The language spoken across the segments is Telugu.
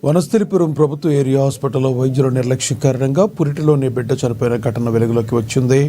వనస్థలిపురం ప్రభుత్వ ఏరియా హాస్పిటల్లో వైద్యుల నిర్లక్ష్యం కారణంగా పురిటిలోనే బిడ్డ చనిపోయిన ఘటన వెలుగులోకి వచ్చింది.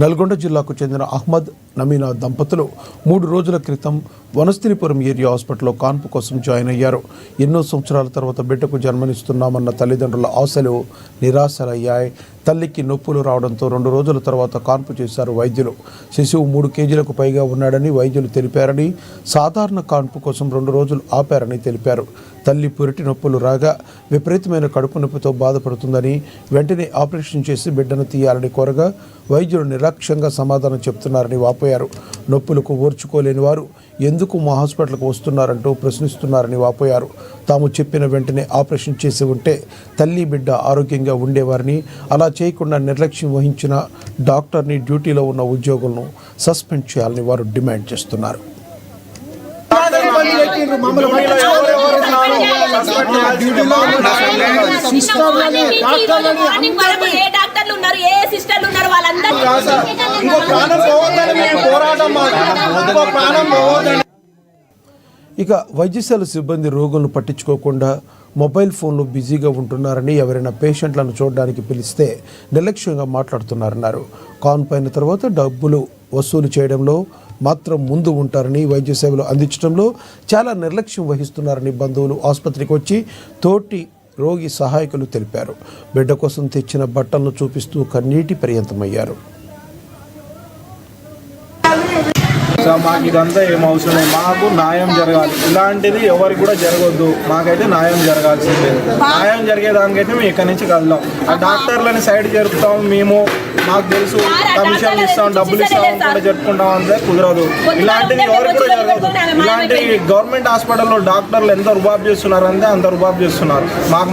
నల్గొండ జిల్లాకు చెందిన అహ్మద్ నమీనా దంపతులు 3 రోజుల క్రితం వనస్థలిపురం ఏరియా హాస్పిటల్లో కాన్పు కోసం జాయిన్ అయ్యారు. ఎన్నో సంవత్సరాల తర్వాత బిడ్డకు జన్మనిస్తున్నామన్న తల్లిదండ్రుల ఆశలు నిరాశలయ్యాయి. తల్లికి నొప్పులు రావడంతో 2 రోజుల తర్వాత కాన్పు చేశారు వైద్యులు. శిశువు 3 కేజీలకు పైగా ఉన్నాడని వైద్యులు తెలిపారని, సాధారణ కాన్పు కోసం 2 రోజులు ఆపారని తెలిపారు. తల్లి పురిటి నొప్పులు రాగా విపరీతమైన కడుపు నొప్పితో బాధపడుతుందని, వెంటనే ఆపరేషన్ చేసి బిడ్డను తీయాలని కోరగా వైద్యులు నిర్లక్ష్యంగా సమాధానం చెప్తున్నారని వాపోయారు. నొప్పులకు ఓర్చుకోలేని వారు ఎందుకు మా హాస్పిటల్కు వస్తున్నారంటూ ప్రశ్నిస్తున్నారని వాపోయారు. తాము చెప్పిన వెంటనే ఆపరేషన్ చేసి ఉంటే తల్లి బిడ్డ ఆరోగ్యంగా ఉండేవారని, అలా చేయకుండా నిర్లక్ష్యం వహించిన డాక్టర్ని, డ్యూటీలో ఉన్న ఉద్యోగులను సస్పెండ్ చేయాలని వారు డిమాండ్ చేస్తున్నారు. ఇక వైద్యశాల సిబ్బంది రోగులను పట్టించుకోకుండా మొబైల్ ఫోన్లు బిజీగా ఉంటున్నారని, ఎవరైనా పేషెంట్లను చూడడానికి పిలిస్తే నిర్లక్ష్యంగా మాట్లాడుతున్నారన్నారు. కాన్పు అయిన తర్వాత డబ్బులు వసూలు చేయడంలో మాత్రం ముందు ఉంటారని, వైద్య సేవలు అందించడంలో చాలా నిర్లక్ష్యం వహిస్తున్నారని బంధువులు ఆసుపత్రికి వచ్చి తోటి రోగి సహాయకులు తెలిపారు. బిడ్డ కోసం తెచ్చిన బట్టలను చూపిస్తూ కన్నీటి పర్యంతమయ్యారు. మాకు ఇదంతా ఏం అవసరం లేదు, మాకు న్యాయం జరగాలి. ఇలాంటిది ఎవరికి కూడా జరగొద్దు. మాకైతే న్యాయం జరగాల్సిందే. న్యాయం జరిగేదానికైతే మేము ఇక్కడి నుంచి కదలాం. ఆ డాక్టర్లని సైడ్ జరుపుతాం, మేము మాకు తెలుసు కమిషన్లు ఇస్తాం, డబ్బులు ఇస్తాం కూడా జరుపుకుంటాం, అంతే కుదరదు. ఇలాంటిది ఎవరికి కూడా జరగదు. ఇలాంటి గవర్నమెంట్ హాస్పిటల్లో డాక్టర్లు ఎంత రుబాబ్ చేస్తున్నారు అంటే అంత రుబాబ్ చేస్తున్నారు. మాకు